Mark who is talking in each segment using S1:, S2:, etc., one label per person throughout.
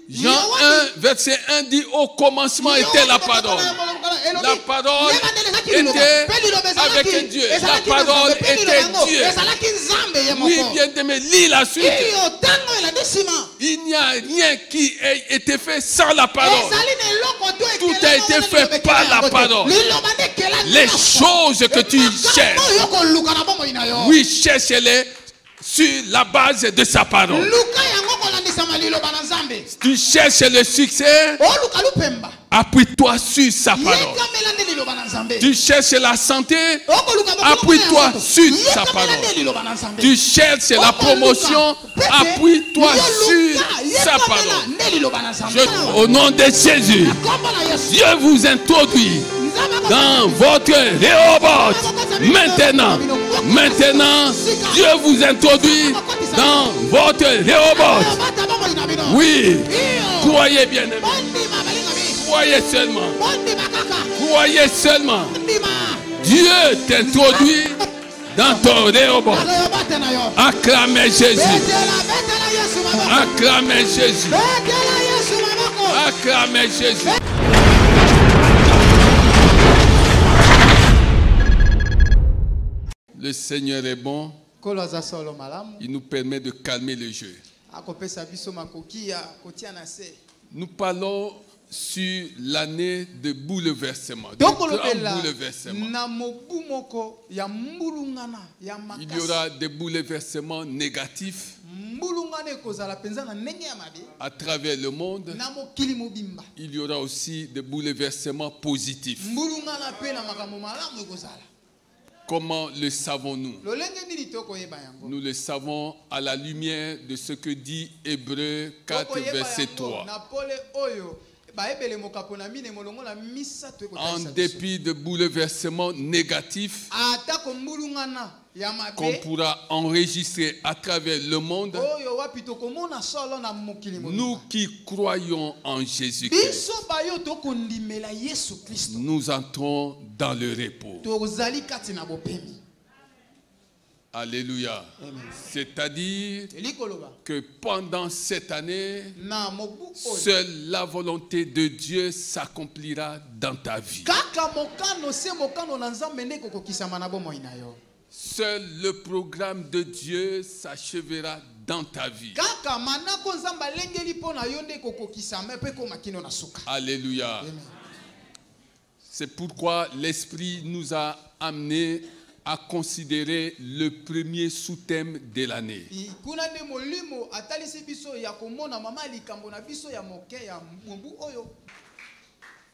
S1: Jean 1, verset 1 dit, au commencement était la parole. La parole était avec Dieu. La parole était Dieu. Oui, bien-aimé, lis la suite. Il n'y a rien qui ait été fait sans la parole. Tout a été fait par la parole. Les choses que tu cherches, oui, cherche-les sur la base de sa parole. Tu cherches le succès, appuie-toi sur sa parole. Tu cherches la santé, appuie-toi sur sa parole. Tu cherches la promotion, appuie-toi sur sa parole. Au nom de Jésus, Dieu vous introduit dans votre Rehoboth. Maintenant, Dieu vous introduit dans votre Rehoboth. Oui, croyez bien aimé. Croyez seulement. Croyez seulement. Dieu t'introduit dans ton Rehoboth. Acclamez Jésus. Acclamez Jésus. Acclamez Jésus. Le Seigneur est bon. Il nous permet de calmer le jeu. Nous parlons sur l'année de bouleversement, de grand bouleversement. Il y aura des bouleversements négatifs à travers le monde. Il y aura aussi des bouleversements positifs. Comment le savons-nous? Nous le savons à la lumière de ce que dit Hébreux 4, verset 3. En dépit de bouleversements négatifs qu'on pourra enregistrer à travers le monde, nous qui croyons en Jésus-Christ, nous entrons dans le repos. Alléluia. C'est-à-dire que pendant cette année, seule la volonté de Dieu s'accomplira dans ta vie. Seul le programme de Dieu s'achèvera dans ta vie. Alléluia. C'est pourquoi l'Esprit nous a amenés à considérer le premier sous-thème de l'année.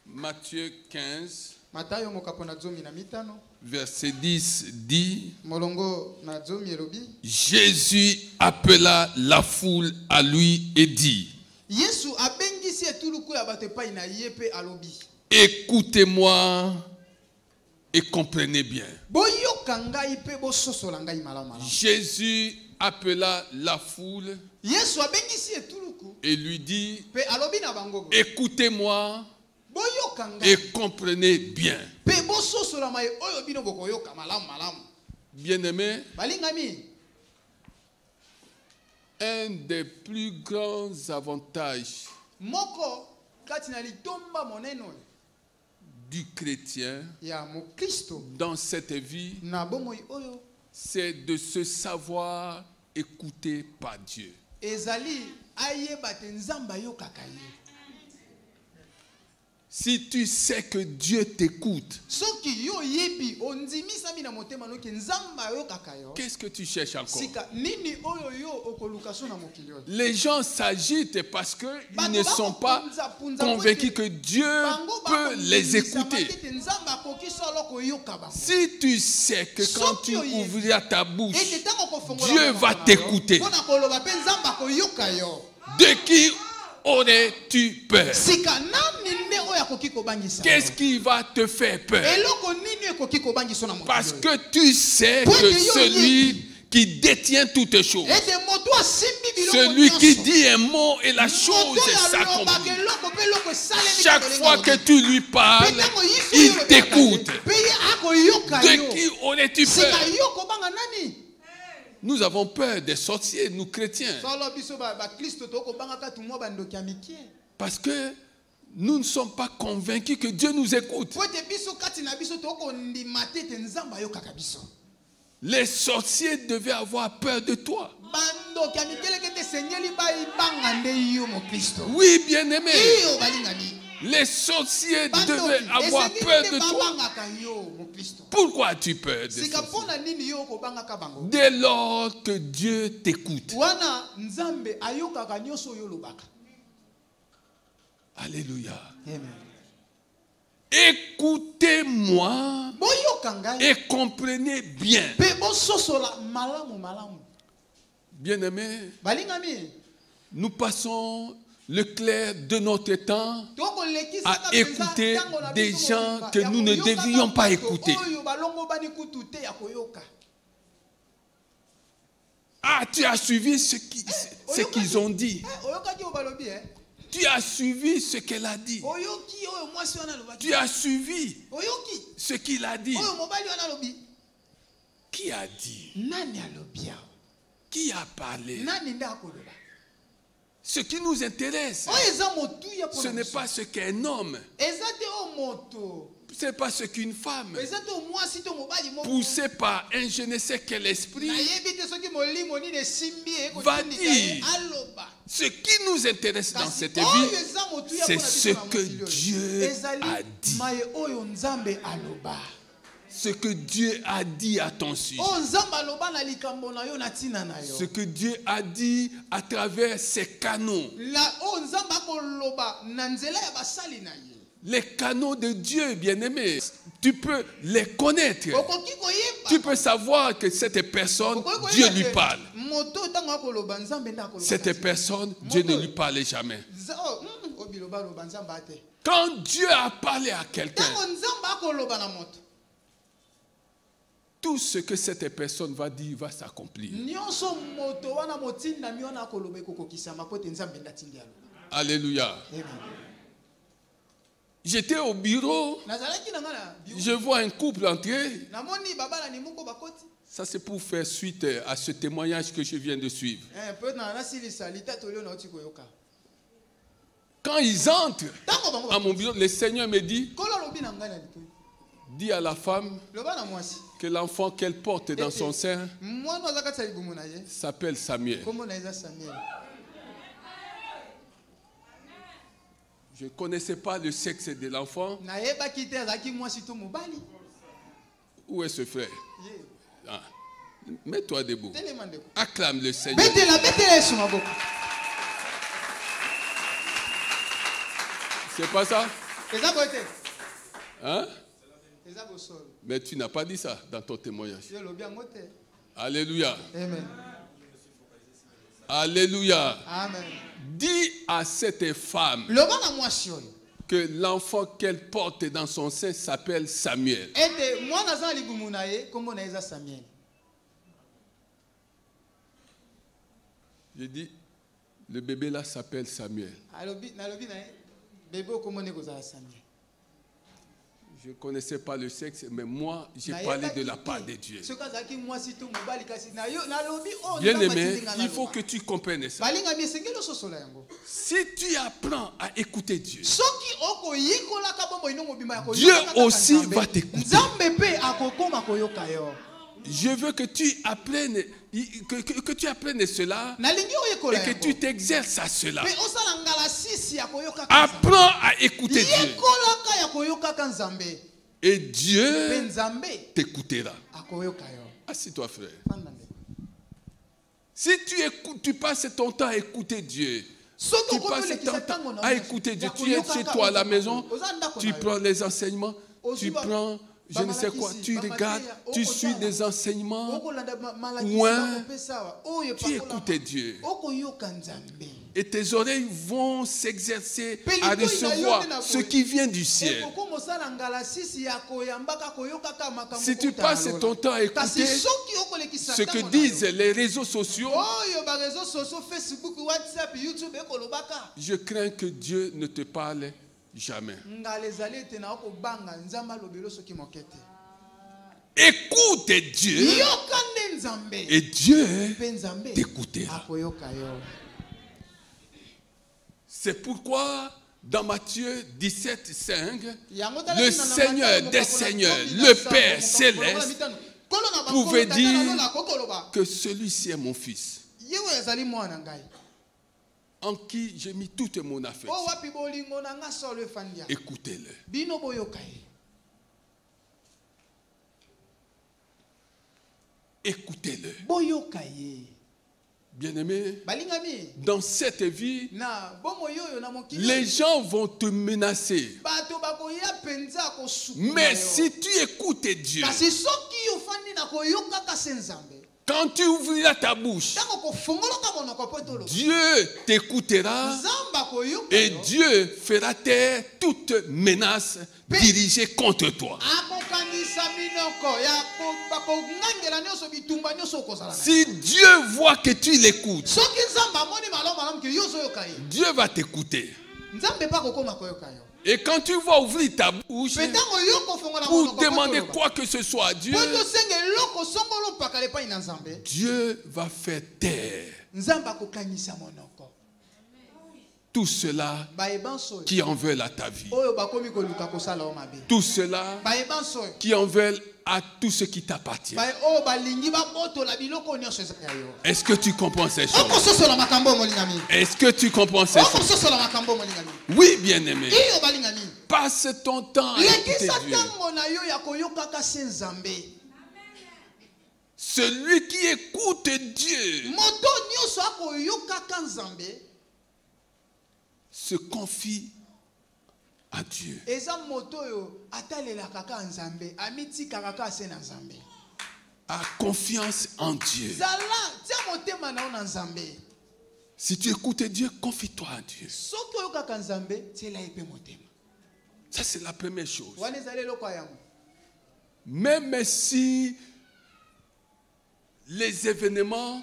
S1: Matthieu 15, verset 10 dit, Jésus appela la foule à lui et dit, écoutez-moi et comprenez bien. Jésus appela la foule et lui dit, écoutez-moi et comprenez bien. Bien-aimé, un des plus grands avantages du chrétien dans cette vie, c'est de se savoir écouté par Dieu. Si tu sais que Dieu t'écoute, qu'est-ce que tu cherches encore? Les gens s'agitent parce qu'ils ne sont pas convaincus que Dieu peut les écouter. Si tu sais que quand tu ouvriras ta bouche, Dieu va t'écouter, de qui aurais-tu peur? Qu'est-ce qui va te faire peur? Parce que tu sais que celui qui détient toutes choses, celui qui dit un mot et la chose s'accomplit. Chaque fois que tu lui parles, il t'écoute. De qui aurais-tu peur? Nous avons peur des sorciers, nous chrétiens. Parce que nous ne sommes pas convaincus que Dieu nous écoute. Les sorciers devaient avoir peur de toi. Oui, bien-aimé. Les sorciers devaient avoir peur de toi. Pourquoi as-tu peur de ça? Dès lors que Dieu t'écoute. Alléluia. Écoutez-moi et comprenez bien. Bien-aimés, nous passons le clair de notre temps à écouter des gens que nous ne devions pas écouter. Ah, tu as suivi ce qu'ils ont dit. Tu as suivi ce qu'elle a dit. Tu as suivi ce qu'il a dit. Qui a dit? Qui a parlé? Ce qui nous intéresse, ce n'est pas ce qu'un homme, ce n'est pas ce qu'une femme, poussée par un je ne sais quel esprit, va dire. Ce qui nous intéresse dans cette vie, c'est ce que Dieu a dit. Ce que Dieu a dit à ton sujet. Ce que Dieu a dit à travers ses canaux. Les canaux de Dieu, bien-aimés, tu peux les connaître. Tu peux savoir que cette personne, Dieu lui parle. Cette personne, Dieu ne lui parlait jamais. Quand Dieu a parlé à quelqu'un, tout ce que cette personne va dire va s'accomplir. Alléluia. J'étais au bureau, je vois un couple entrer. Ça, c'est pour faire suite à ce témoignage que je viens de suivre. Quand ils entrent à mon bureau, le Seigneur me dit, dis à la femme que l'enfant qu'elle porte dans son sein s'appelle Samuel. Je ne connaissais pas le sexe de l'enfant. Où est ce frère? Ah. Mets-toi debout. Acclame le Seigneur. C'est pas ça? Hein? Mais tu n'as pas dit ça dans ton témoignage. Alléluia.
S2: Amen.
S1: Alléluia.
S2: Amen.
S1: Dis à cette femme que l'enfant qu'elle porte dans son sein s'appelle Samuel. Je dis, le bébé là s'appelle Samuel. Je ne connaissais pas le sexe, mais moi, j'ai parlé de la part de Dieu. Bien-aimé, il faut que tu comprennes ça. Si tu apprends à écouter Dieu, Dieu aussi va t'écouter. Je veux que tu apprennes, que tu apprennes cela et que tu t'exerces à cela. Apprends à écouter Dieu. Et Dieu t'écoutera. Assis-toi, frère. Si tu passes ton temps à écouter Dieu, tu passes ton temps à écouter Dieu, tu es chez toi à la maison, tu prends les enseignements, tu prends je ne sais quoi, tu regardes, tu suis des enseignements, tu écoutes Dieu. Et tes oreilles vont s'exercer à recevoir ce qui vient du ciel. Si tu passes ton temps à écouter ce que disent les réseaux sociaux, je crains que Dieu ne te parle jamais. Écoute Dieu Et Dieu t'écoutera. C'est pourquoi dans Matthieu 17, 5, le Seigneur des Seigneurs, le Père céleste, pouvait dire que celui-ci est mon fils, en qui j'ai mis toute mon affection. Écoutez-le. Écoutez-le. Bien-aimé, dans cette vie, les gens vont te menacer. Mais si tu écoutes Dieu, quand tu ouvriras ta bouche, Dieu t'écoutera et Dieu fera taire toute menace dirigée contre toi. Si Dieu voit que tu l'écoutes, Dieu va t'écouter. Et quand tu vas ouvrir ta bouche pour demander quoi que ce soit à Dieu, Dieu va faire taire tout cela qui en veulent à ta vie. Tout cela qui en veulent à tout ce qui t'appartient. Est-ce que tu comprends ces choses? Est-ce que tu comprends ces choses? Oui, bien-aimé. Passe ton temps à écouter Dieu. Celui qui écoute Dieu se confie à Dieu. A confiance en Dieu. Si tu écoutes Dieu, confie-toi à Dieu. Ça, c'est la première chose. Même si les événements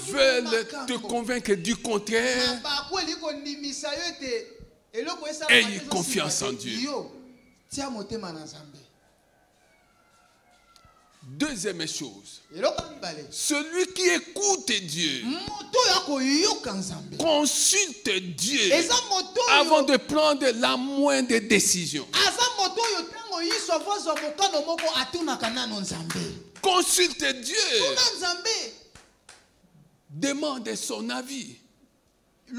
S1: veulent te convaincre du contraire, aie confiance en Dieu. Deuxième chose, celui qui écoute Dieu consulte Dieu avant de prendre la moindre décision. Consulte Dieu. Demande son avis. Il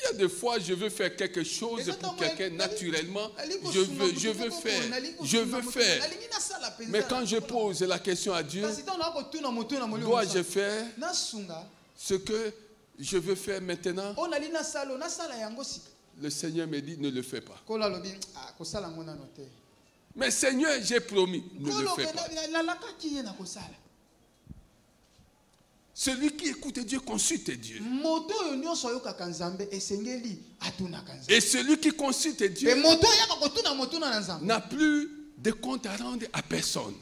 S1: y a des fois, je veux faire quelque chose pour quelqu'un naturellement. Je veux faire. Mais quand je pose la question à Dieu, dois-je faire ce que je veux faire maintenant? Le Seigneur me dit, ne le fais pas. Mais Seigneur, j'ai promis, ne le fais pas. Celui qui écoute Dieu consulte Dieu. Et celui qui consulte Dieu n'a plus de compte à rendre à personne.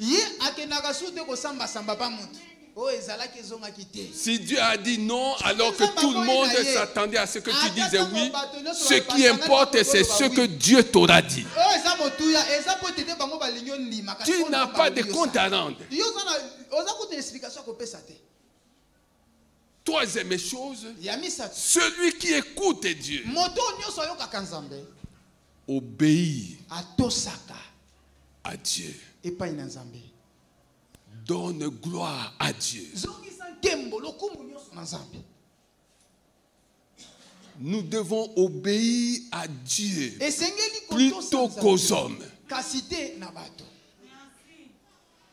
S1: Si Dieu a dit non, alors que tout le monde s'attendait à ce que tu dises oui, ce qui importe, c'est ce que Dieu t'aura dit. Tu n'as pas de compte à rendre. Troisième chose, celui qui écoute Dieu obéit à Dieu. Donne gloire à Dieu. Nous devons obéir à Dieu plutôt qu'aux hommes.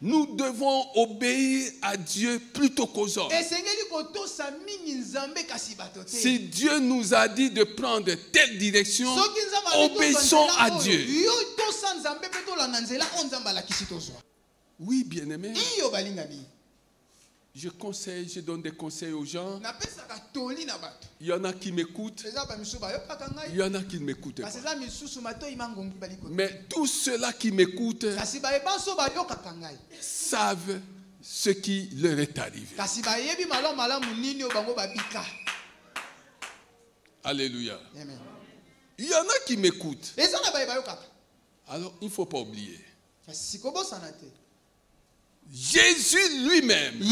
S1: Nous devons obéir à Dieu plutôt qu'aux hommes. Si Dieu nous a dit de prendre telle direction, obéissons à Dieu. Oui, bien-aimé. Je donne des conseils aux gens. Il y en a qui m'écoutent. Il y en a qui ne m'écoutent pas. Mais tous ceux-là qui m'écoutent savent ce qui leur est arrivé. Alléluia. Il y en a qui m'écoutent. Alors, il ne faut pas oublier. Jésus lui-même,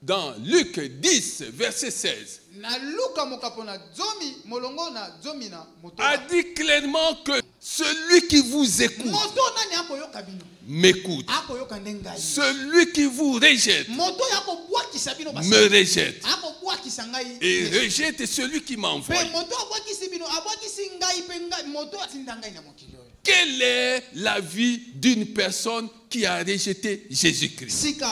S1: dans Luc 10, verset 16, a dit clairement que celui qui vous écoute m'écoute. Celui qui vous rejette me rejette. Et rejette celui qui m'envoie. Quelle est la vie d'une personne qui a rejeté Jésus-Christ?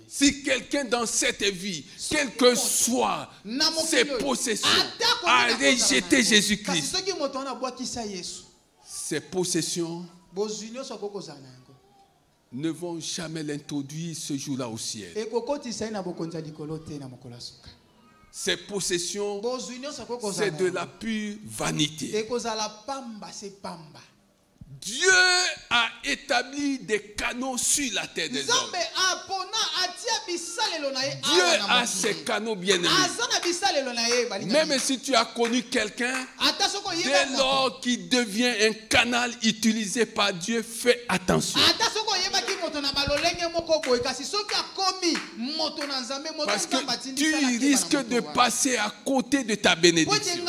S1: Si quelqu'un dans cette vie, quelles que soient ses possessions, a rejeté Jésus-Christ, ses possessions ne vont jamais l'introduire ce jour-là au ciel. Ces possessions, c'est de la pure vanité. Dieu a établi des canaux sur la terre des hommes. Dieu a ses canaux bien-aimés. Même si tu as connu quelqu'un, dès lors qu'il devient un canal utilisé par Dieu, fais attention. Parce que tu risques de passer à côté de ta bénédiction.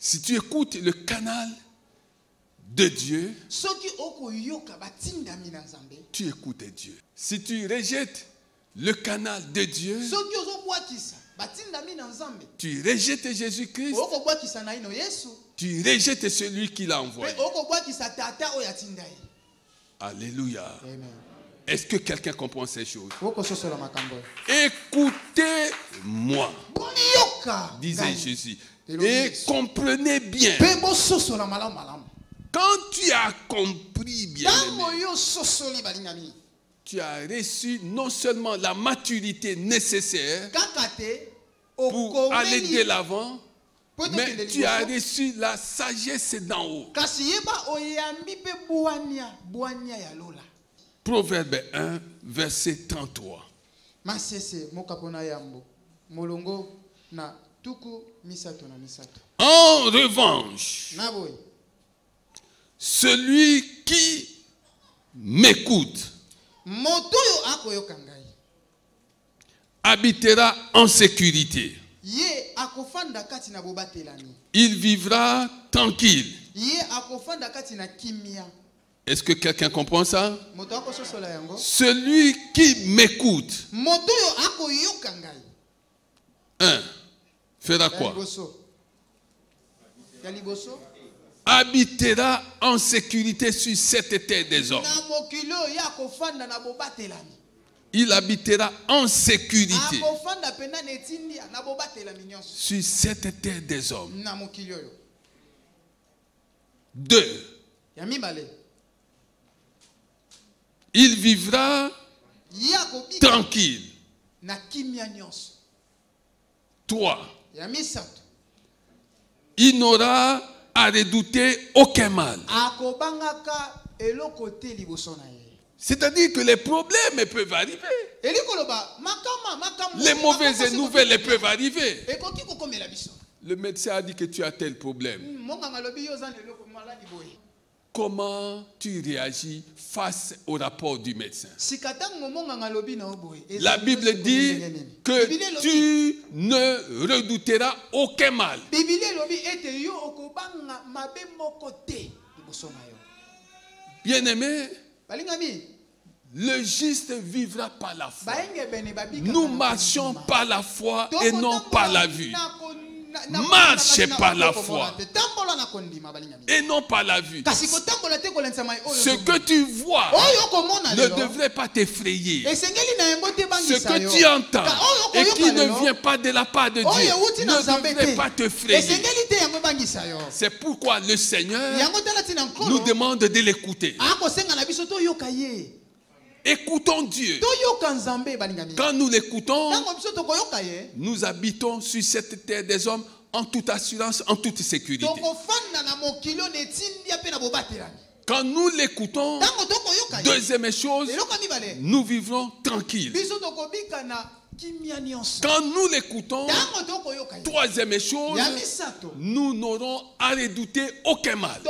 S1: Si tu écoutes le canal de Dieu, tu écoutes Dieu. Si tu rejettes le canal de Dieu, tu rejettes Jésus-Christ, tu rejettes celui qui l'a envoyé. Alléluia. Est-ce que quelqu'un comprend ces choses? Écoutez-moi, disait Jésus. Et comprenez bien. Quand tu as compris bien, tu as reçu non seulement la maturité nécessaire pour aller de l'avant, mais tu as reçu la sagesse d'en haut. Proverbe 1, verset 33. En revanche, celui qui m'écoute habitera en sécurité. Il vivra tranquille. Est-ce que quelqu'un comprend ça? Celui qui m'écoute fera quoi? Habitera en sécurité sur cette terre des hommes. Il habitera en sécurité sur cette terre des hommes. 2. Il vivra tranquille. 3. Il n'aura à redouter aucun mal. C'est-à-dire que les problèmes peuvent arriver. Les mauvaises nouvelles peuvent arriver. Le médecin a dit que tu as tel problème. Comment tu réagis face au rapport du médecin? La Bible dit que tu ne redouteras aucun mal. Bien-aimé, le juste vivra par la foi. Nous marchons par la foi et non par la vue. Marche par la foi et non par la vue. Ce que tu vois ne devrait pas t'effrayer. Ce que tu entends et qui ne vient pas de la part de Dieu ne devrait pas te frayer. C'est pourquoi le Seigneur nous demande de l'écouter. Écoutons Dieu. Quand nous l'écoutons, nous habitons sur cette terre des hommes en toute assurance, en toute sécurité. Quand nous l'écoutons, deuxième chose, nous vivrons tranquilles. Quand nous l'écoutons, troisième chose, nous n'aurons à redouter aucun mal.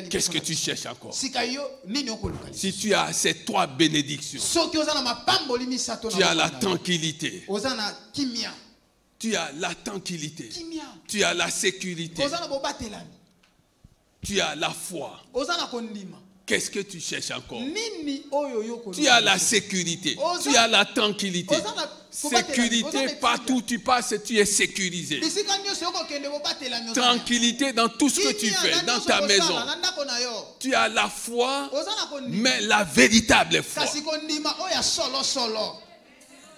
S1: Qu'est-ce que tu cherches encore? Si tu as ces trois bénédictions, tu as la tranquillité. Tu as la tranquillité. Tu as la sécurité. Tu as la foi. Qu'est-ce que tu cherches encore? Tu as la sécurité. Tu as la tranquillité. Sécurité, partout où tu passes, tu es sécurisé. Tranquillité dans tout ce que tu fais, dans ta maison. Tu as la foi, mais la véritable foi.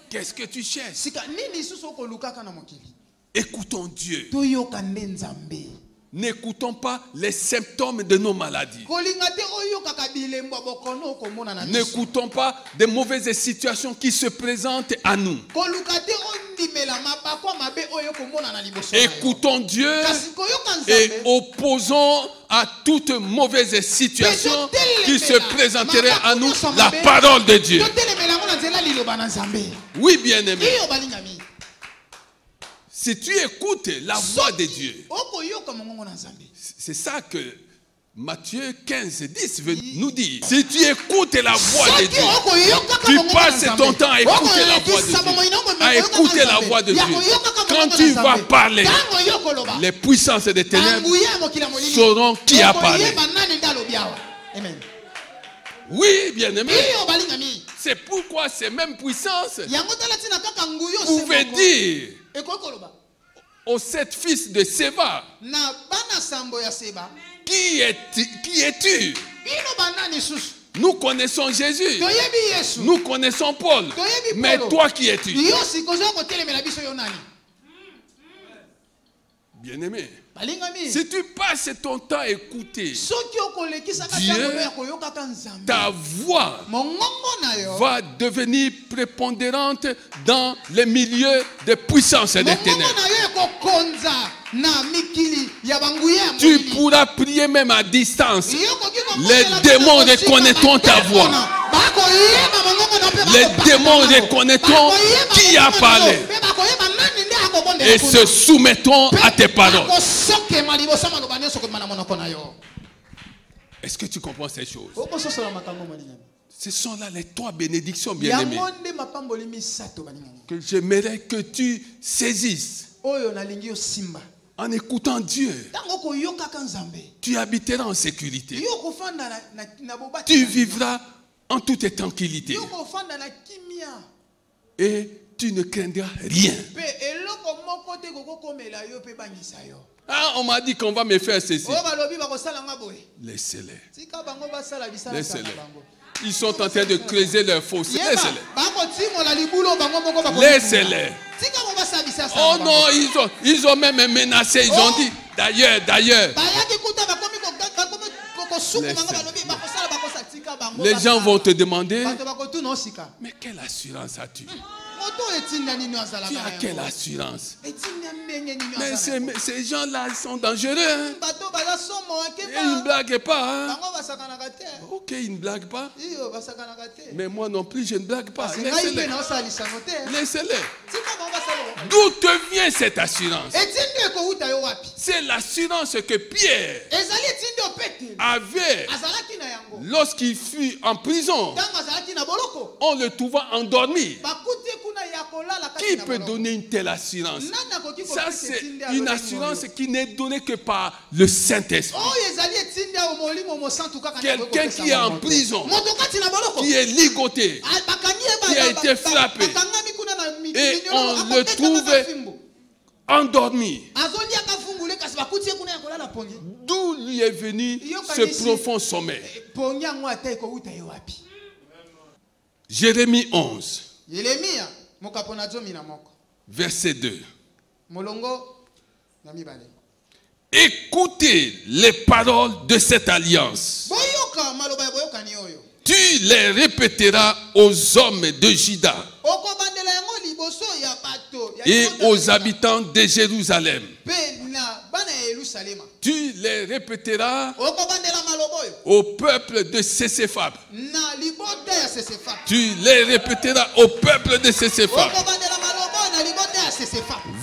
S1: Qu'est-ce que tu cherches? Écoutons Dieu. N'écoutons pas les symptômes de nos maladies. N'écoutons pas des mauvaises situations qui se présentent à nous. Écoutons Dieu et opposons à toute mauvaise situation qui se présenterait à nous la parole de Dieu. Oui, bien-aimé. Si tu écoutes la voix de Dieu, c'est ça que Matthieu 15, 10 veut nous dire. Si tu écoutes la voix de Dieu, tu passes ton temps à écouter la voix de Dieu. À écouter la voix de Dieu. Quand tu vas parler, les puissances des ténèbres sauront qui a parlé. Oui, bien-aimé. C'est pourquoi ces mêmes puissances pouvaient dire aux 7 fils de Séba, qui es-tu? Nous connaissons Jésus, nous connaissons Paul, mais toi qui es-tu? Bien-aimé, si tu passes ton temps à écouter Dieu, ta voix va devenir prépondérante dans les milieux de puissance des ténèbres. Tu pourras prier même à distance. Les démons reconnaîtront ta voix. Les démons reconnaîtront qui a parlé et se soumettront à tes paroles. Est-ce que tu comprends ces choses? Ce sont là les 3 bénédictions, bien-aimés, que j'aimerais que tu saisisses. En écoutant Dieu, tu habiteras en sécurité. Tu vivras en toute tranquillité. Et tu ne craindras rien. Ah, on m'a dit qu'on va me faire ceci. Laissez-les. Laissez-les. Ils sont en train de creuser leur fosse. Laissez-les. Laissez-les. Oh non, ils ont même menacé. Ils ont dit, d'ailleurs. Les gens vont te demander, mais quelle assurance as-tu? Tu as quelle assurance? Mais ces gens-là, ils sont dangereux. Hein? Et ils ne blaguent pas. Hein? Ok, ils ne blaguent pas. Mais moi non plus, je ne blague pas. Laissez-les. Laissez-les. D'où te vient cette assurance? C'est l'assurance que Pierre avait lorsqu'il fut en prison. On le trouva endormi. Qui peut donner une telle assurance? Ça, c'est une assurance qui n'est donnée que par le Saint-Esprit. Quelqu'un qui est en prison, qui est ligoté, qui a été frappé, et on le trouve endormi. D'où lui est venu ce profond sommeil? Jérémie 11. Verset 2. Écoutez les paroles de cette alliance. Tu les répéteras aux hommes de Juda et aux habitants de Jérusalem. Tu les répéteras au peuple de Céséphab. Tu les répéteras au peuple de Céséphab.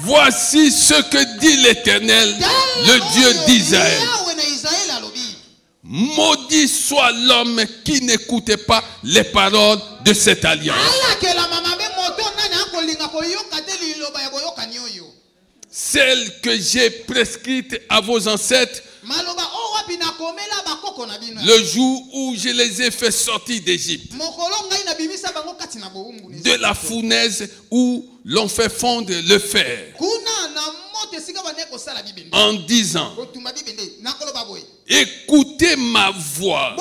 S1: Voici ce que dit l'Éternel, le Dieu d'Israël. Maudit soit l'homme qui n'écoutait pas les paroles de cette alliance. Celle que j'ai prescrite à vos ancêtres le jour où je les ai fait sortir d'Égypte, de la fournaise où l'on fait fondre le fer, en disant: écoutez ma voix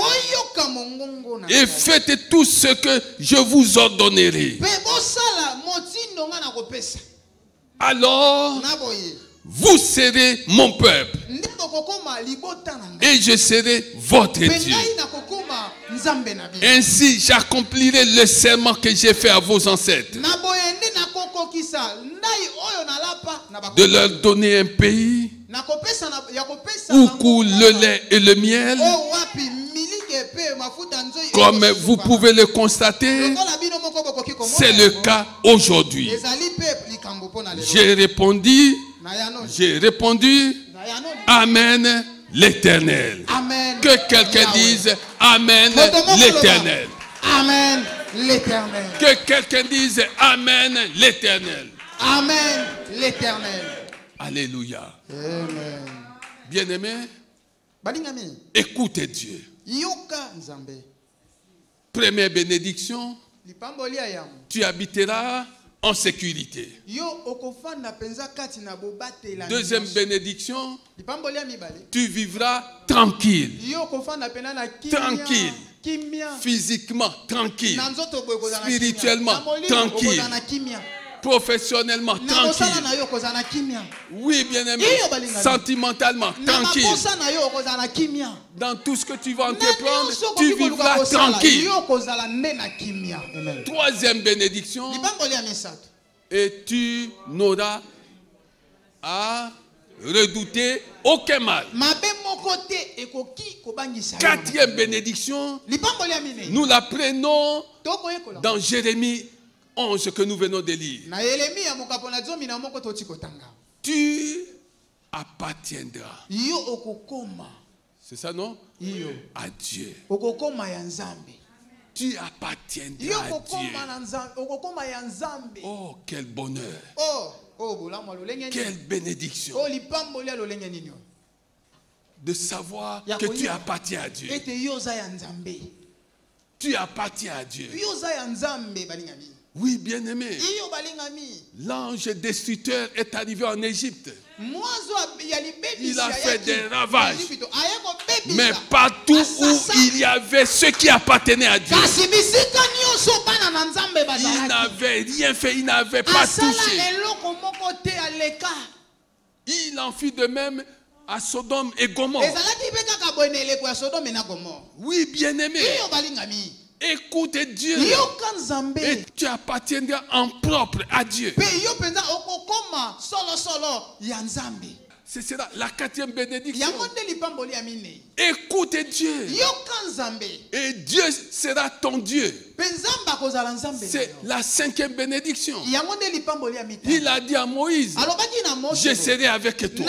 S1: et faites tout ce que je vous ordonnerai. Alors vous serez mon peuple et je serai votre Dieu. Ainsi j'accomplirai le serment que j'ai fait à vos ancêtres, de leur donner un pays où coule le lait et le miel. Comme vous pouvez le constater, c'est le cas aujourd'hui. J'ai répondu, Amen l'Éternel. Que quelqu'un dise Amen l'Éternel.
S2: Amen l'Éternel.
S1: Que quelqu'un dise Amen l'Éternel.
S2: Amen l'Éternel.
S1: Alléluia.
S2: Amen.
S1: Bien-aimé, écoutez Dieu. Première bénédiction, tu habiteras en sécurité. Deuxième bénédiction, tu vivras tranquille. Tranquille. Physiquement tranquille. Spirituellement tranquille. Professionnellement tranquille. Oui, bien-aimé. Sentimentalement tranquille. Dans tout ce que tu vas entreprendre, tu vivras tranquille. Troisième bénédiction, et tu n'auras à redouter aucun mal. Quatrième bénédiction, nous la prenons dans Jérémie 11 que nous venons de lire. Tu appartiendras. C'est ça, non? À Dieu. Tu appartiendras à Dieu. Oh, quel bonheur. Quelle bénédiction. De savoir que tu appartiens à Dieu. Tu appartiens à Dieu. Oui, bien-aimé. L'ange destructeur est arrivé en Égypte. Il a fait des ravages. Mais partout où il y avait ceux qui appartenaient à Dieu, il n'avait rien fait, il n'avait pas touché. Il en fit de même à Sodome et Gomorrhe. Oui, bien-aimé. Écoute Dieu et tu appartiendras en propre à Dieu. Ce sera la quatrième bénédiction. Écoute Dieu et Dieu sera ton Dieu. C'est la cinquième bénédiction. Il a dit à Moïse: je serai avec toi.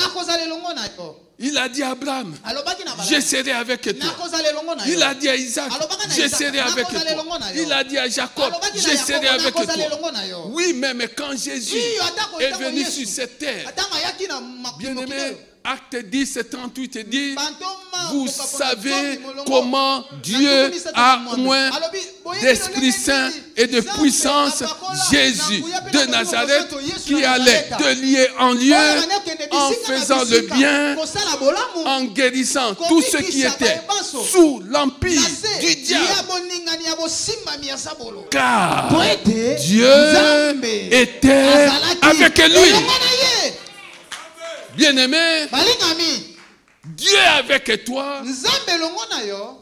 S1: Il a dit à Abraham: je serai avec toi. Il a dit à Isaac: je serai avec toi. Il a dit à Jacob: je serai avec toi. Oui, même quand Jésus est venu sur cette terre, bien-aimé, Acte 10, 38 dit: vous savez comment Dieu a oint d'Esprit Saint et de puissance Jésus de Nazareth, qui allait de lieu en lieu en faisant le bien, en guérissant tous ceux qui étaient sous l'empire du diable. Car Dieu était avec lui. Bien-aimé, Dieu est avec toi.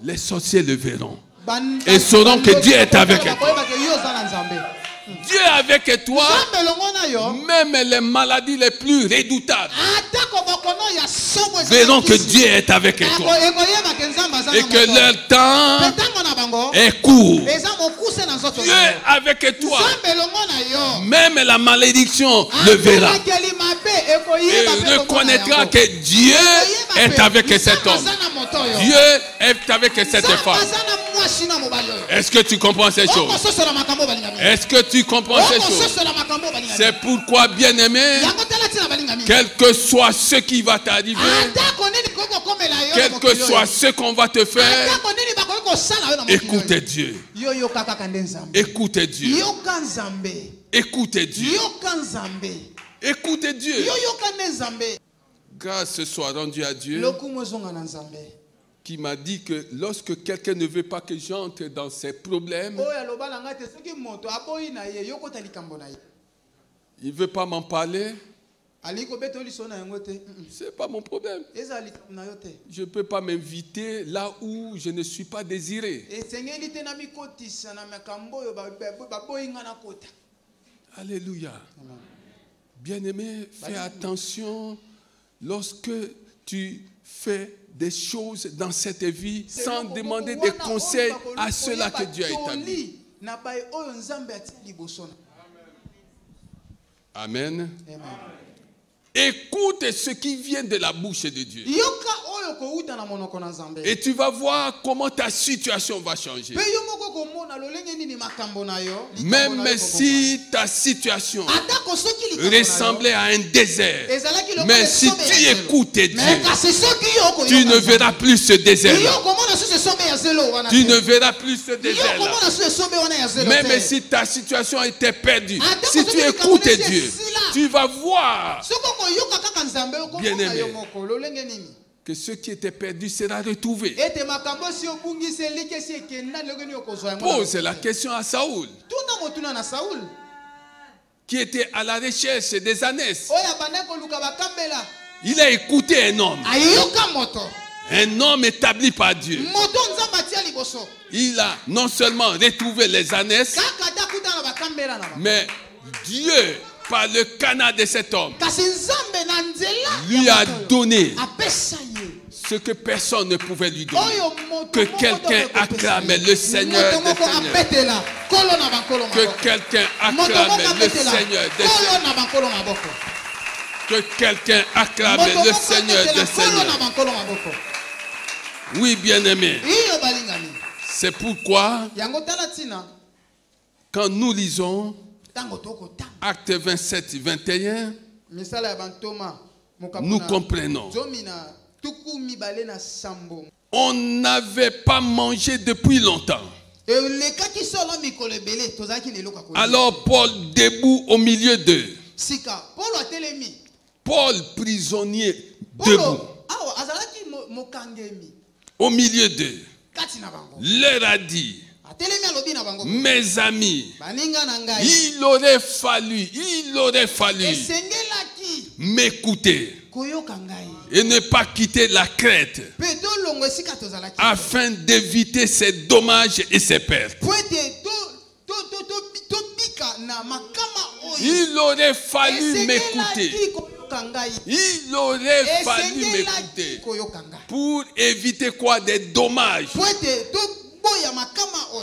S1: Les sorciers le verront et sauront que Dieu est avec toi. Dieu est avec toi, même les maladies les plus redoutables verront que Dieu est avec toi et que leur temps est court. Dieu est avec toi, même la malédiction le verra et reconnaîtra que Dieu est avec cet homme. Dieu est avec cette femme. Est-ce que tu comprends ces choses? Est-ce que tu comprends ces choses? C'est pourquoi, bien-aimé, quel que soit ce qui va t'arriver, quel que soit ce qu'on va te faire, écoute Dieu. Écoute Dieu. Écoute Dieu. Écoute Dieu. Grâce soit rendue à Dieu qui m'a dit que lorsque quelqu'un ne veut pas que j'entre dans ses problèmes, il ne veut pas m'en parler, c'est pas mon problème. Je ne peux pas m'inviter là où je ne suis pas désiré. Alléluia. Bien-aimé, fais attention lorsque tu fais des choses dans cette vie sans demander des conseils à ceux-là que Dieu a établis. Amen. Écoute ce qui vient de la bouche de Dieu. Et tu vas voir comment ta situation va changer. Même si ta situation ressemblait à un désert, mais si tu écoutes Dieu, tu ne verras plus ce désert-là. Tu ne verras plus ce désert-là. Même si ta situation était perdue, si tu écoutes Dieu, tu vas voir, bien-aimé, que ce qui était perdu sera retrouvé. Pose la question à Saoul, qui était à la recherche des ânesses. Il a écouté un homme établi par Dieu. Il a non seulement retrouvé les ânesses, mais Dieu, par le canal de cet homme, lui a donné ce que personne ne pouvait lui donner. Que quelqu'un acclame le Seigneur des Seigneurs. Que quelqu'un acclame le Seigneur des Seigneurs. Que quelqu'un acclame le Seigneur des Seigneurs. Oui, bien-aimé. C'est pourquoi, quand nous lisons Acte 27, 21, nous comprenons. On n'avait pas mangé depuis longtemps. Alors Paul debout au milieu d'eux. Paul prisonnier debout au milieu d'eux leur a dit: mes amis, il aurait fallu m'écouter et ne pas quitter la Crète afin d'éviter ces dommages et ces pertes. Il aurait fallu m'écouter. Il aurait fallu m'écouter pour éviter quoi? Des dommages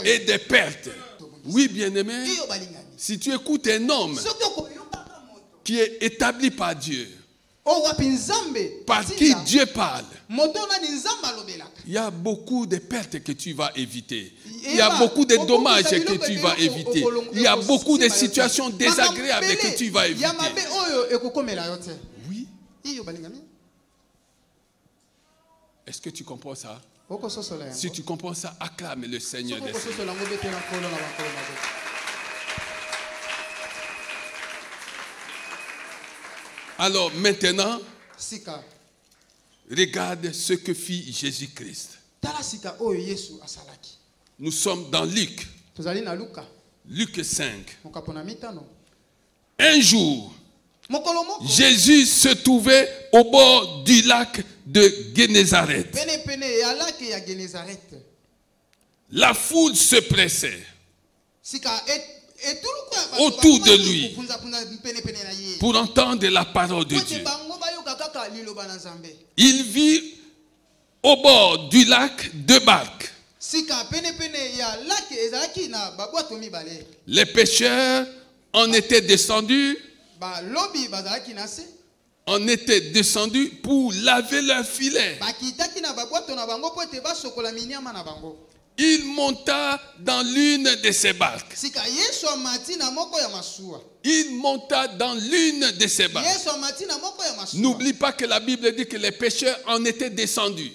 S1: et des pertes. Oui, bien-aimé, si tu écoutes un homme qui est établi par Dieu, par qui Dieu parle, il y a beaucoup de pertes que tu vas éviter. Il y a beaucoup de dommages que tu vas éviter. Il y a beaucoup de situations désagréables que tu vas éviter. Oui. Est-ce que tu comprends ça? Si tu comprends ça, acclame le Seigneur des Seigneurs. Alors maintenant, regarde ce que fit Jésus-Christ. Nous sommes dans Luc. Luc 5. Un jour, Jésus se trouvait au bord du lac de Génézareth. La foule se pressait autour de lui pour entendre la parole de Dieu. Il vit au bord du lac deux barques. Les pêcheurs en étaient descendus. On était descendus pour laver leurs filets. Il monta dans l'une de ces barques. Il monta dans l'une de ces barques. N'oublie pas que la Bible dit que les pêcheurs en étaient descendus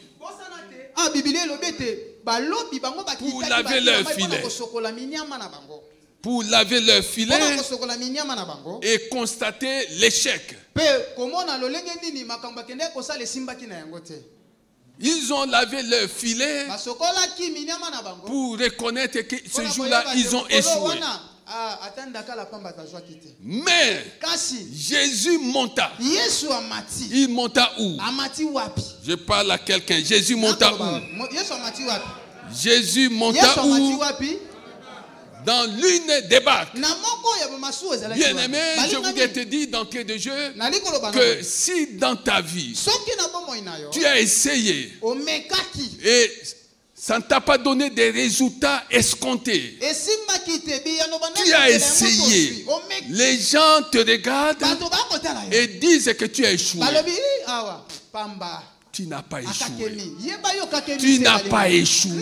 S1: pour laver leurs filets. Pour laver leurs filets et constater l'échec. Ils ont lavé leurs filets pour reconnaître que ce jour-là, ils ont échoué. Mais Jésus monta. Il monta où? Je parle à quelqu'un. Jésus monta où? Jésus monta où? Dans l'une des barques. Bien aimé, je voudrais te dire d'entrée de jeu que si dans ta vie tu as essayé et ça ne t'a pas donné des résultats escomptés, tu as essayé, les gens te regardent et disent que tu as échoué. Tu n'as pas échoué. Tu n'as pas échoué.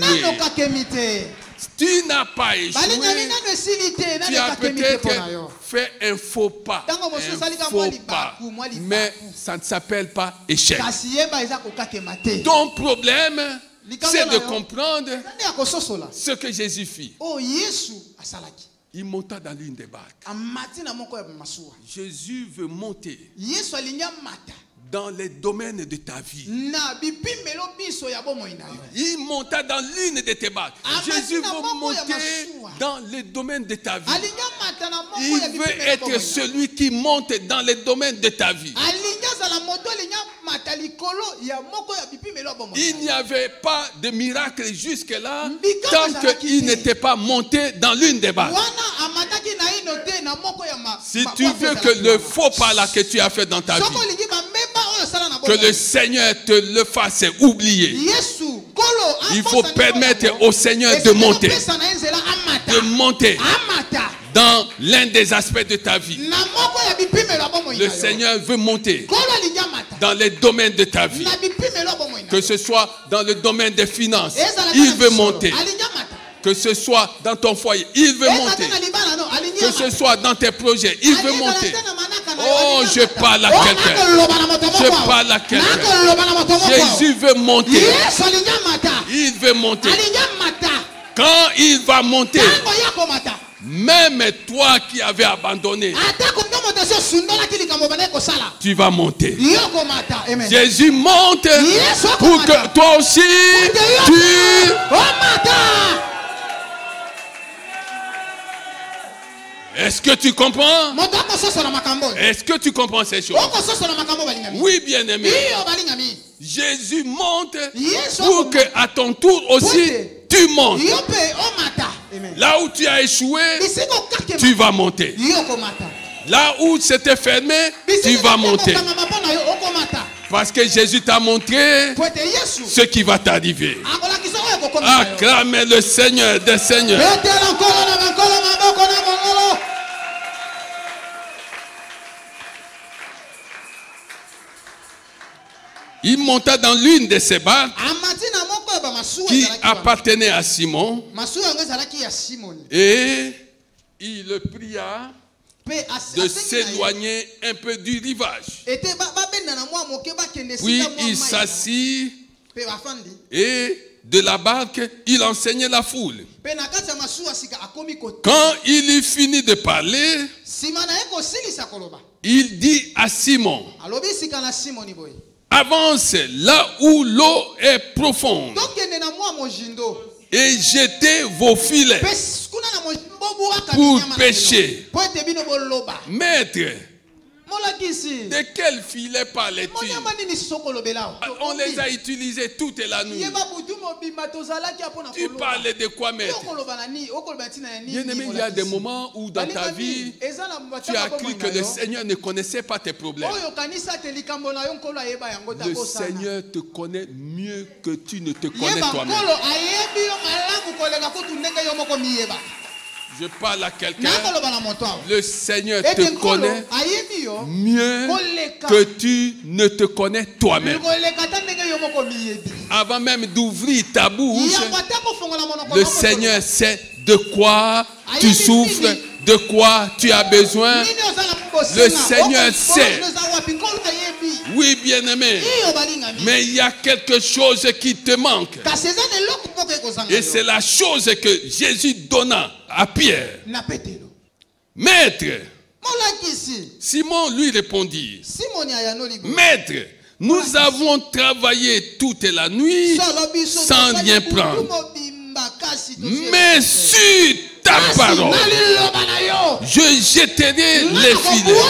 S1: Tu n'as pas échoué. Tu as peut-être fait un faux pas. Mais ça ne s'appelle pas échec. Ton problème, c'est de comprendre ce que Jésus fit. Il monta dans l'une des barques. Jésus veut monter dans les domaines de ta vie. Il monta dans l'une de tes barques. Jésus veut monter dans les domaines de ta vie. Il veut être celui qui monte dans les domaines de ta vie. Il n'y avait pas de miracle jusque-là tant qu'il n'était pas monté dans l'une des barques. Si tu veux que le faux pas là que tu as fait dans ta vie, que le Seigneur te le fasse oublier, il faut permettre au Seigneur de monter dans l'un des aspects de ta vie. Le Seigneur veut monter dans les domaines de ta vie, que ce soit dans le domaine des finances, il veut monter. Que ce soit dans ton foyer, il veut monter. Que ce soit dans tes projets, il veut monter. Oh, je parle à quelqu'un. Je parle à quelqu'un. Jésus veut monter. Il veut monter. Quand il va monter, même toi qui avais abandonné, tu vas monter. Jésus monte pour que toi aussi tu... Est-ce que tu comprends? Est-ce que tu comprends ces choses? Oui, bien-aimé. Jésus monte pour que à ton tour aussi tu montes. Là où tu as échoué, tu vas monter. Là où c'était fermé, tu vas monter. Parce que Jésus t'a montré ce qui va t'arriver. Acclamez le Seigneur des Seigneurs. Il monta dans l'une de ces barques qui appartenait à Simon et il le pria de s'éloigner un peu du rivage. Puis il s'assit et de la barque, il enseignait la foule. Quand il eut fini de parler, il dit à Simon: avance là où l'eau est profonde et jetez vos filets pour pêcher. Maître, de quel filet parlais-tu? On les a utilisés toute la nuit. Tu parles de quoi, maître? Bien-aimé, il y a des moments où dans ta vie, tu as cru que le Seigneur ne connaissait pas tes problèmes. Le Seigneur te connaît mieux que tu ne te connais toi-même. Je parle à quelqu'un. Le Seigneur te connaît mieux que tu ne te connais toi-même. Avant même d'ouvrir ta bouche, le Seigneur sait de quoi tu souffres, de quoi tu as besoin. Le Seigneur sait. Oui, bien-aimé. Mais il y a quelque chose qui te manque. Et c'est la chose que Jésus donna à Pierre. Maître. Simon lui répondit. Maître, nous avons travaillé toute la nuit sans rien prendre. Mais sur ta parole, je jeterai les filets.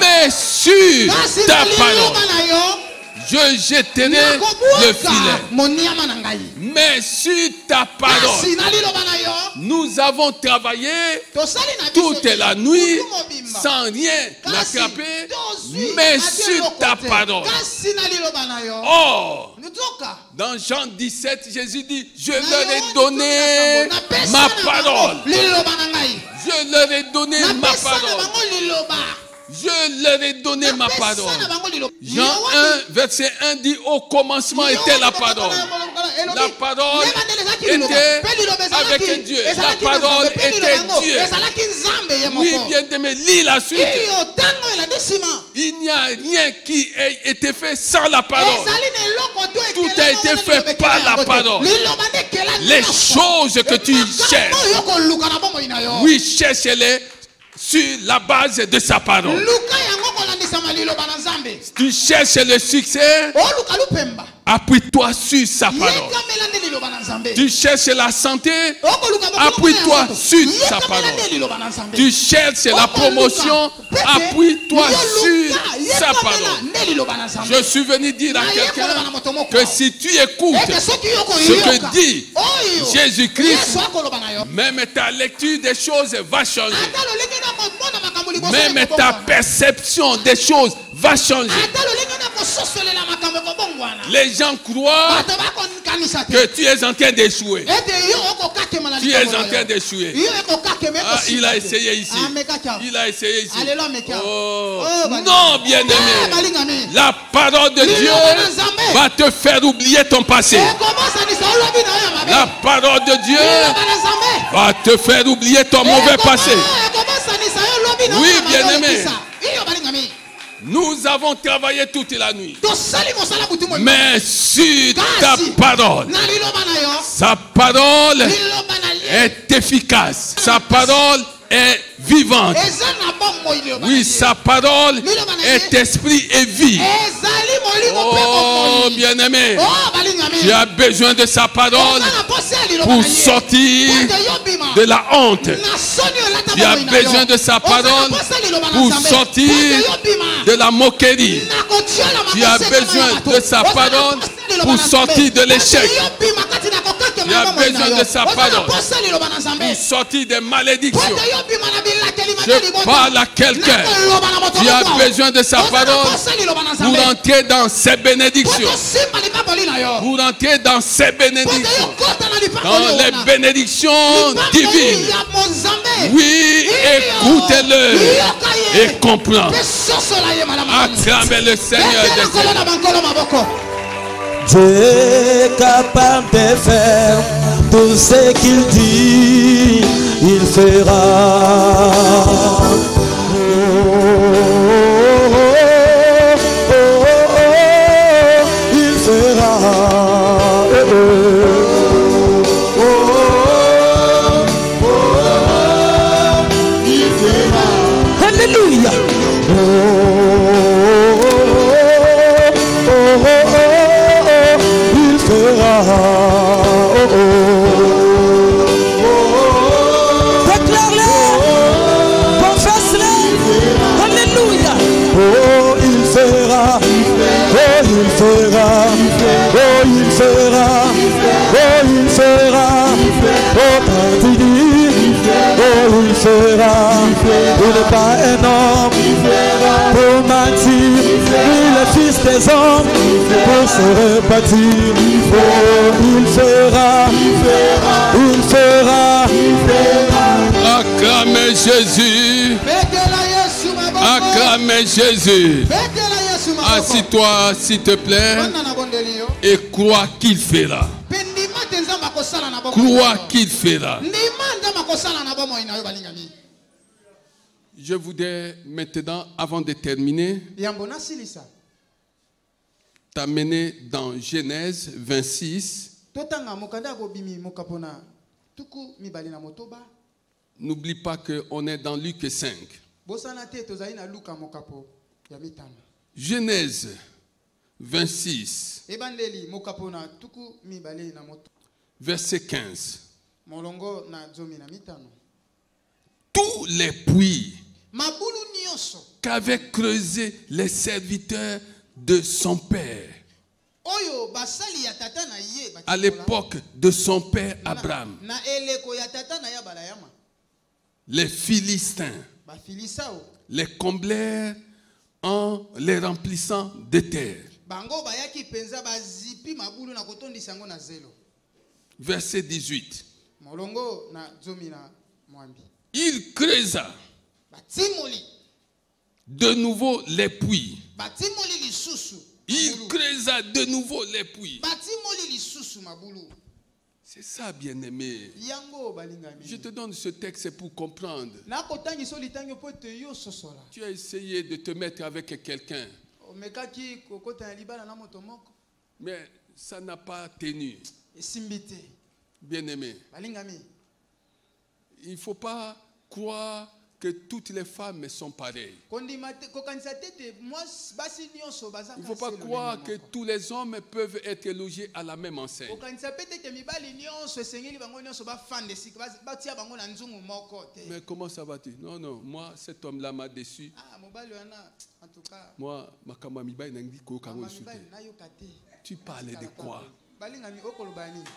S1: Mais sur ta parole, je jeterai le filet. Mais sur ta parole, nous avons travaillé toute la nuit sans rien attraper. Mais sur ta parole. Or, dans Jean 17, Jésus dit, je leur ai donné ma parole. Je leur ai donné ma parole. Je leur ai donné ma parole. Jean 1, verset 1 dit, au commencement était la parole. La parole était avec Dieu. La parole était Dieu. Oui, bien-aimé, lis la suite. Il n'y a rien qui ait été fait sans la parole. Tout a été fait par la parole. Les choses que tu cherches, oui, cherche-les sur la base de sa parole. Tu cherches le succès, appuie-toi sur sa parole. Tu cherches la santé, appuie-toi sur sa parole. Tu cherches la promotion, appuie-toi sur sa parole. Je suis venu dire à quelqu'un que si tu écoutes ce que dit Jésus-Christ, même ta lecture des choses va changer. Même ta perception des choses va changer. Les gens croient que tu es en train d'échouer. Tu es en train d'échouer. Ah, il a essayé ici. Il a essayé ici. Oh. Non, bien-aimé. La parole de Dieu va te faire oublier ton passé. La parole de Dieu va te faire oublier ton mauvais passé. Oui, bien-aimé. Nous avons travaillé toute la nuit. Mais sur ta parole, sa parole est efficace. Sa parole est vivante. Oui, sa parole est esprit et vie. Oh, bien-aimé, tu as besoin de sa parole pour sortir de la honte. Tu as besoin de sa parole pour sortir de la moquerie. Tu as besoin de sa parole pour sortir de l'échec. Tu as besoin de sa parole pour sortir des malédictions. Je parle à quelqu'un. Tu as besoin de sa parole pour entrer dans ses bénédictions. Pour entrer dans ses bénédictions. Dans les bénédictions divines. Oui, écoutez-le et comprends. Acclamez le Seigneur des Seigneurs.
S3: Dieu est capable de faire tout ce qu'il dit, il fera. Il fera. Il fera. Alléluia. Déclare-le, confesse-le. Alléluia. Oh, il fera. Oh, il fera. Oh, il fera, oh il fera, oh quand il dit, oh il fera, il n'est pas un homme pour mentir, il est fils des hommes pour se rebâtir, oh il fera, il fera,
S1: acclamez Jésus, acclamez Jésus. Assis-toi s'il te plaît et crois qu'il fera. Crois qu'il fera. Je voudrais maintenant, avant de terminer, t'amener dans Genèse 26. N'oublie pas qu'on est dans Luc 5. Genèse 26, verset 15. Tous les puits qu'avaient creusé les serviteurs de son père à l'époque de son père Abraham, les Philistins les comblèrent en les remplissant de terre. Verset 18. Il creusa de nouveau les puits. Il creusa de nouveau les puits. C'est ça, bien-aimé. Je te donne ce texte pour comprendre. Tu as essayé de te mettre avec quelqu'un, mais ça n'a pas tenu. Bien-aimé, il ne faut pas croire que toutes les femmes sont pareilles. Il ne faut pas croire que tous les hommes peuvent être logés à la même enseigne. Mais comment ça va-t-il? Non, non, moi, cet homme-là m'a déçu. Moi, tu parlais de quoi?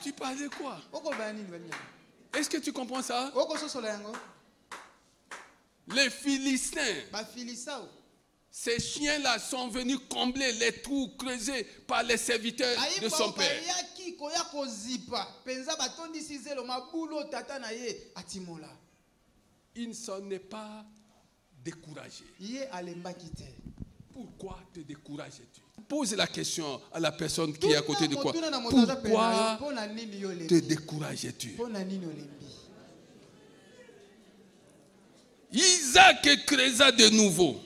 S1: Tu parlais de quoi? Est-ce que tu comprends ça? Les Philistins, ces chiens-là sont venus combler les trous creusés par les serviteurs de son père. Il ne s'en est pas découragé. Pourquoi te décourages-tu? Pose la question à la personne qui est à côté de toi. Pourquoi te décourages-tu? Isaac creusa de nouveau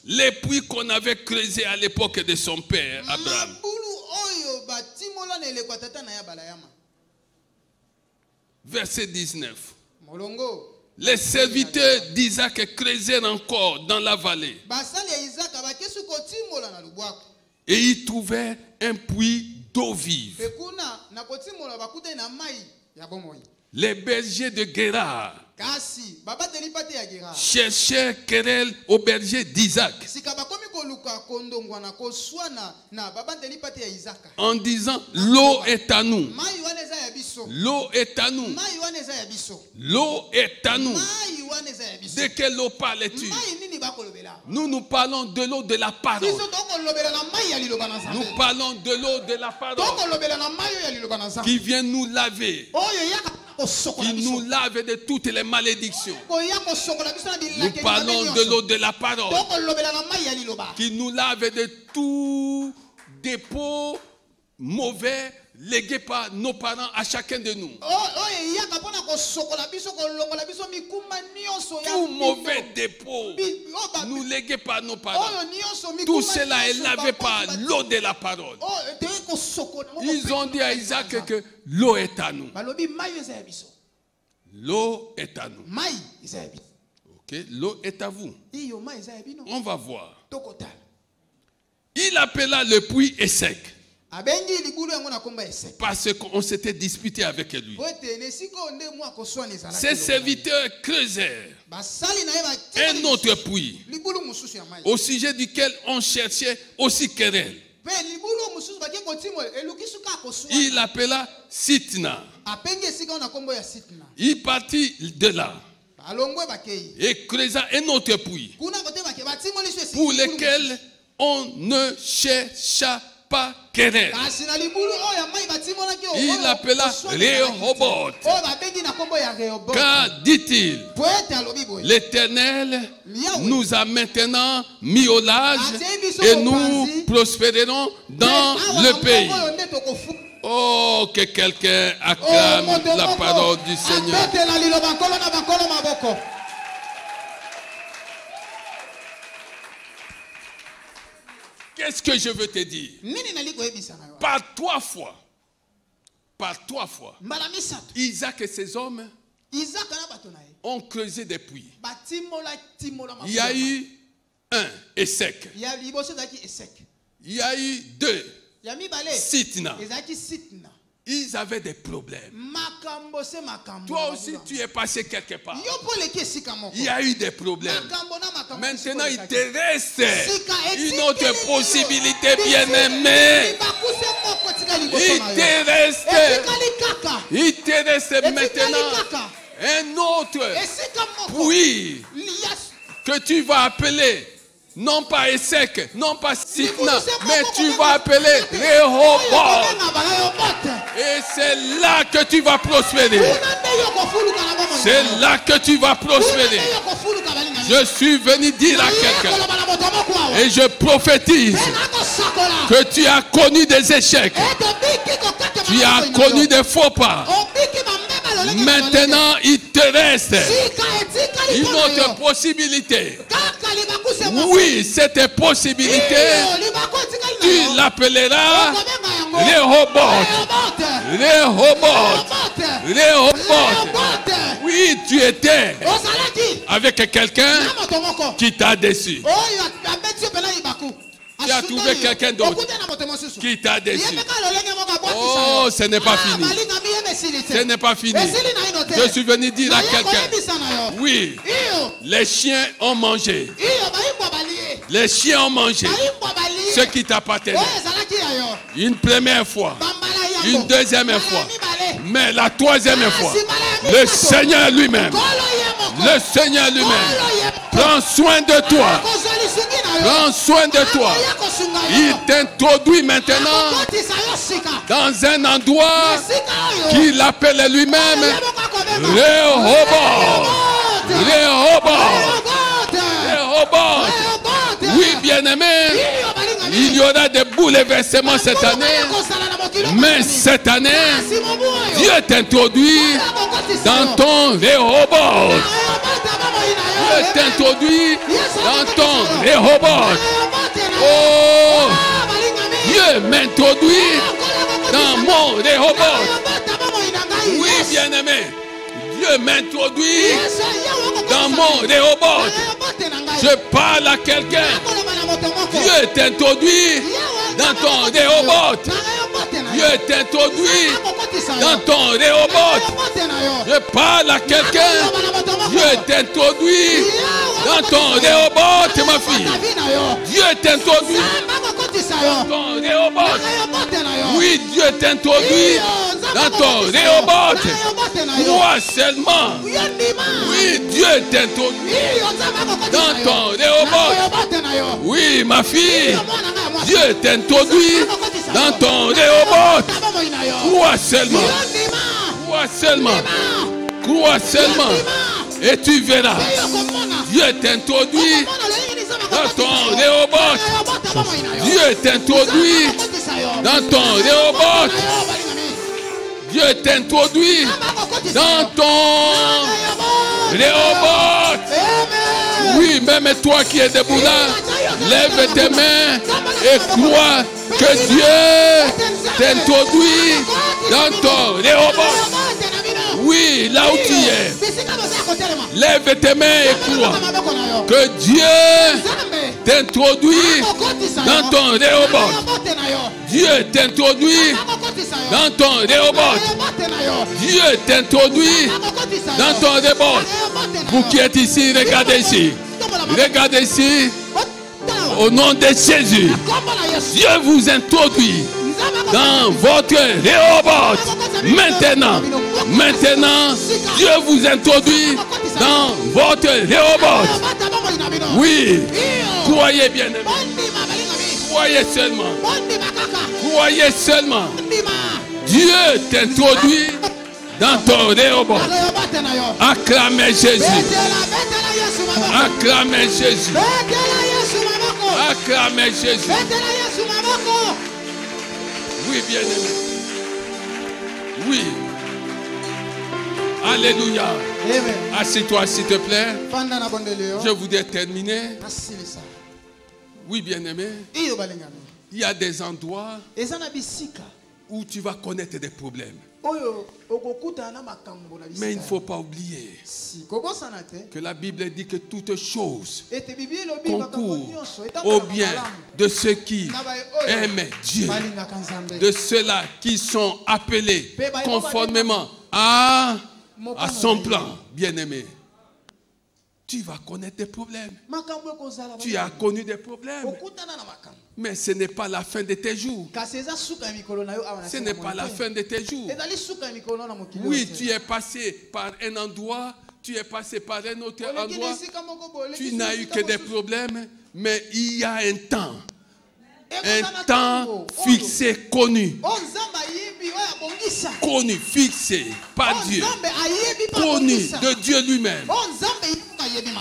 S1: les puits qu'on avait creusés à l'époque de son père Abraham. Verset 19. Les serviteurs d'Isaac creusèrent encore dans la vallée et ils trouvèrent un puits d'eau vive. Les bergers de Guérar cherchèrent querelle au berger d'Isaac en disant: l'eau est à nous. L'eau est à nous. L'eau est à nous. De quelle eau parles-tu? Nous parlons de l'eau de la parole. Nous parlons de l'eau de la parole qui vient nous laver, qui nous lave de toutes les malédictions. Nous parlons de l'eau de la parole qui nous lave de tout dépôt mauvais légué par nos parents à chacun de nous. Tout mauvais dépôt nous légué par nos parents, tout cela est lavé par l'eau de la parole. Ils ont dit à Isaac que l'eau est à nous. L'eau est à nous. Ok, l'eau est à vous. On va voir. Il appela le puits est sec, parce qu'on s'était disputé avec lui. Ses serviteurs creusèrent un autre puits, au sujet duquel on cherchait aussi querelle. Il l'appela Sitna. Il partit de là et creusa un autre puits pour lequel on ne chercha pas querelle. Il l'appela Rehoboth. Car, dit-il, l'Éternel nous a maintenant mis au large et nous prospérerons dans le pays. Oh, que quelqu'un acclame la parole du Seigneur. Qu'est-ce que je veux te dire? Par 3 fois, Isaac et ses hommes ont creusé des puits. Il y a eu 1 Essek. Il y a eu 2 Sitna. Ils avaient des problèmes. Toi aussi, tu es passé quelque part. Il y a eu des problèmes. Maintenant, il te reste une autre possibilité, bien-aimé. Il te reste maintenant un autre puits que tu vas appeler. Non pas Essek, non pas Sitna, mais tu vas appeler Rehoboth. Et c'est là que tu vas prospérer. C'est là que tu vas prospérer. Je suis venu dire à quelqu'un, et je prophétise, que tu as connu des échecs. Tu as connu des faux pas. Maintenant, il te reste une autre possibilité. Oui, cette possibilité, tu l'appelleras Rehoboth. Oui, tu étais avec quelqu'un qui t'a déçu. Tu as trouvé quelqu'un d'autre qui t'a déçu. Oh, ce n'est pas fini. Ce n'est pas fini. Je suis venu dire à quelqu'un, oui, les chiens ont mangé. Les chiens ont mangé ce qui t'appartenait. Une première fois, une deuxième fois, mais la troisième fois, le Seigneur lui-même, prend soin de toi. Prends soin de toi. Il t'introduit maintenant dans un endroit qu'il appelle lui-même Rehoboth. Oui, bien-aimé, il y aura des bouleversements cette année. Mais cette année, Dieu t'introduit dans ton Rehoboth. Dieu t'introduit dans ton Rehoboth. Oh, Dieu m'introduit dans mon Rehoboth. Oui, bien-aimé, Dieu m'introduit dans mon Rehoboth. Je parle à quelqu'un. Dieu t'introduit dans ton Rehoboth. Dieu t'introduit dans ton Rehoboth. Je parle à quelqu'un. Dieu t'introduit dans ton Rehoboth, ma fille. Dieu t'introduit dans ton Rehoboth. Oui, Dieu t'introduit dans ton Rehoboth. Crois seulement. Oui, Dieu t'introduit dans ton Rehoboth. Oui, ma fille. Dieu t'introduit dans ton Rehoboth. Crois seulement. Crois seulement. Crois seulement. Et tu verras. Dieu t'introduit dans ton Rehoboth. Dieu t'introduit dans ton Rehoboth. Dieu t'introduit dans ton Rehoboth. Oui, même toi qui es debout là, lève tes mains et crois que Dieu t'introduit dans ton Rehoboth. Oui, là où tu es, lève tes mains et crois que Dieu t'introduit dans ton Rehoboth. Dieu t'introduit dans ton Rehoboth. Dieu t'introduit dans ton Rehoboth. Vous qui êtes ici, regardez ici. Regardez ici. Au nom de Jésus, Dieu vous introduit dans votre Rehoboth. Maintenant, Dieu vous introduit dans votre Rehoboth. Oui, croyez bien aimé. Croyez seulement. Croyez seulement. Dieu t'introduit dans ton Rehoboth. Acclamez Jésus. Acclamez Jésus. Acclamez Jésus. Oui, bien-aimé. Oui. Alléluia. Assieds-toi, s'il te plaît. Je voudrais terminer. Oui, bien-aimé. Il y a des endroits où tu vas connaître des problèmes. Mais il ne faut pas oublier que la Bible dit que toutes choses concourent au bien de ceux qui aiment Dieu, de ceux-là qui sont appelés conformément à son plan. Bien-aimé, tu vas connaître des problèmes. Tu as connu des problèmes. Mais ce n'est pas la fin de tes jours. Ce n'est pas la fin de tes jours. Oui, tu es passé par un endroit, tu es passé par un autre endroit. Tu n'as eu que des problèmes, mais il y a un temps fixé, connu. Connu, fixé par Dieu. Connu de Dieu lui-même.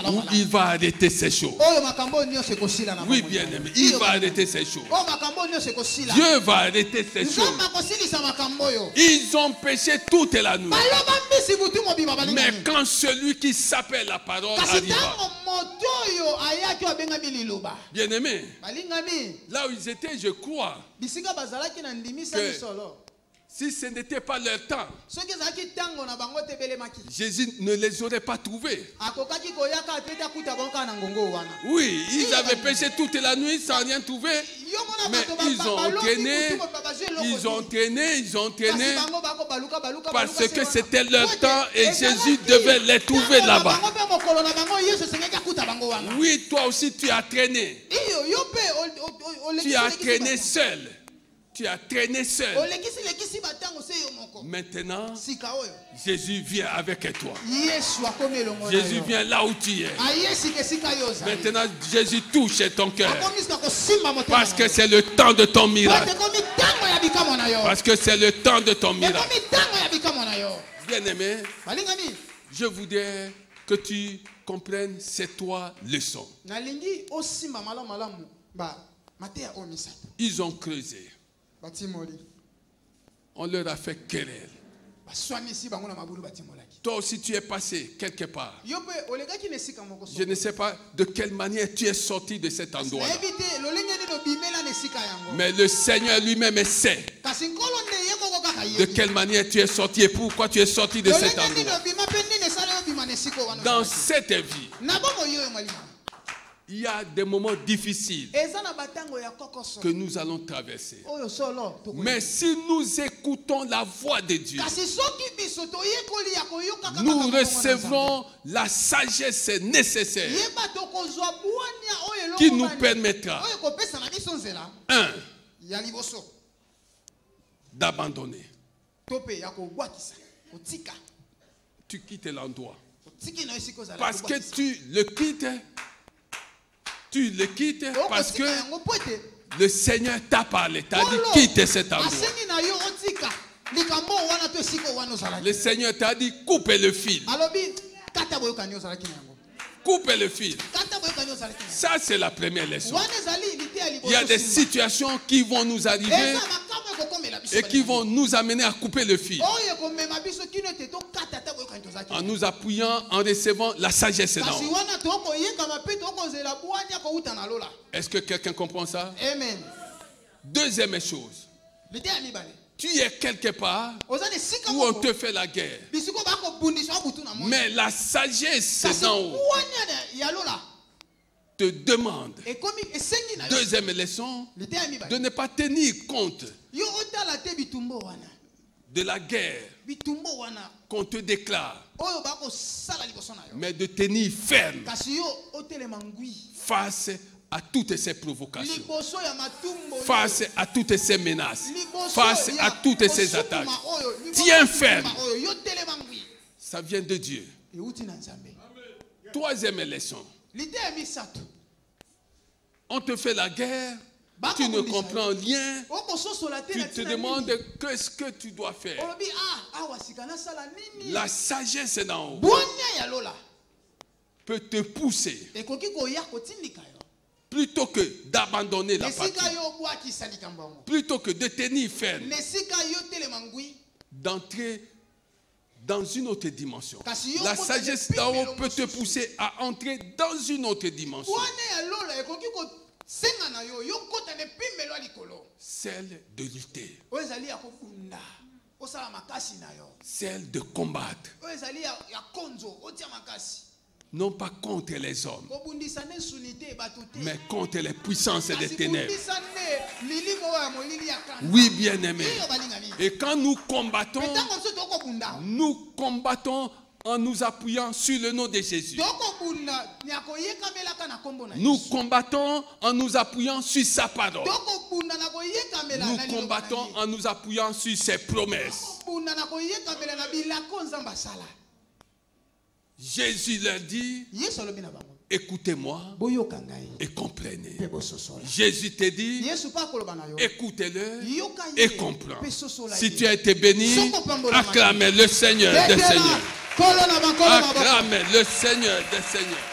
S1: Où il va arrêter ces choses. Oui, bien aimé, il va arrêter ces choses. Dieu va arrêter ces choses. Ils ont péché toute la nuit. Mais quand celui qui s'appelle la parole arriva, bien aimé, là où ils étaient, je crois que si ce n'était pas leur temps, Jésus ne les aurait pas trouvés. Oui, ils avaient péché toute la nuit sans rien trouver. Mais ils ont traîné, parce que c'était leur temps et Jésus devait les trouver là-bas. Oui, toi aussi tu as traîné. Tu as traîné seul. Tu as traîné seul. Maintenant, Jésus vient avec toi. Jésus vient là où tu es. Maintenant, Jésus touche ton cœur. Parce que c'est le temps de ton miracle. Parce que c'est le temps de ton miracle. Bien-aimé, je voudrais que tu comprennes ces trois leçons. Ils ont creusé. On leur a fait querelle. Toi aussi tu es passé quelque part. Je ne sais pas de quelle manière tu es sorti de cet endroit. Mais le Seigneur lui-même sait de quelle manière tu es sorti et pourquoi tu es sorti de cet endroit. Dans cette vie, il y a des moments difficiles que nous allons traverser. Mais si nous écoutons la voix de Dieu, nous recevrons la sagesse nécessaire qui nous permettra, d'abandonner. Tu quittes l'endroit. Parce que tu le quittes. Tu le quittes parce que le Seigneur t'a parlé, t'a dit quitte cet endroit. Le Seigneur t'a dit coupez le fil. Coupez le fil. Ça c'est la première leçon. Il y a des situations qui vont nous arriver et qui vont nous amener à couper le fil. En nous appuyant, en recevant la sagesse d'en haut. Est-ce que quelqu'un comprend ça?
S2: Amen.
S1: Deuxième chose. Tu es quelque part où on te fait la guerre. Mais la sagesse d'en haut te demande, deuxième leçon, de ne pas tenir compte de la guerre qu'on te déclare, mais de tenir ferme face à toutes ces provocations, face à toutes ces menaces, face à toutes ces attaques. Tiens ferme. Ça vient de Dieu. Troisième leçon. On te fait la guerre, tu ne comprends rien, tu te demandes qu'est-ce que tu dois faire. La sagesse d'en haut peut te pousser plutôt que d'abandonner la patrie, plutôt que de tenir ferme, d'entrer dans une autre dimension. La sagesse d'en haut peut te pousser à entrer dans une autre dimension. Celle de lutter. Celle de combattre. Non pas contre les hommes, mais contre les puissances des ténèbres. Oui, bien-aimés. Et quand nous combattons en nous appuyant sur le nom de Jésus. Nous combattons en nous appuyant sur sa parole. Nous combattons en nous appuyant sur ses promesses. Jésus leur dit, écoutez-moi et comprenez. Jésus te dit, écoutez-le et comprends. Si tu as été béni, acclame le Seigneur des Seigneurs. Acclame le Seigneur des Seigneurs.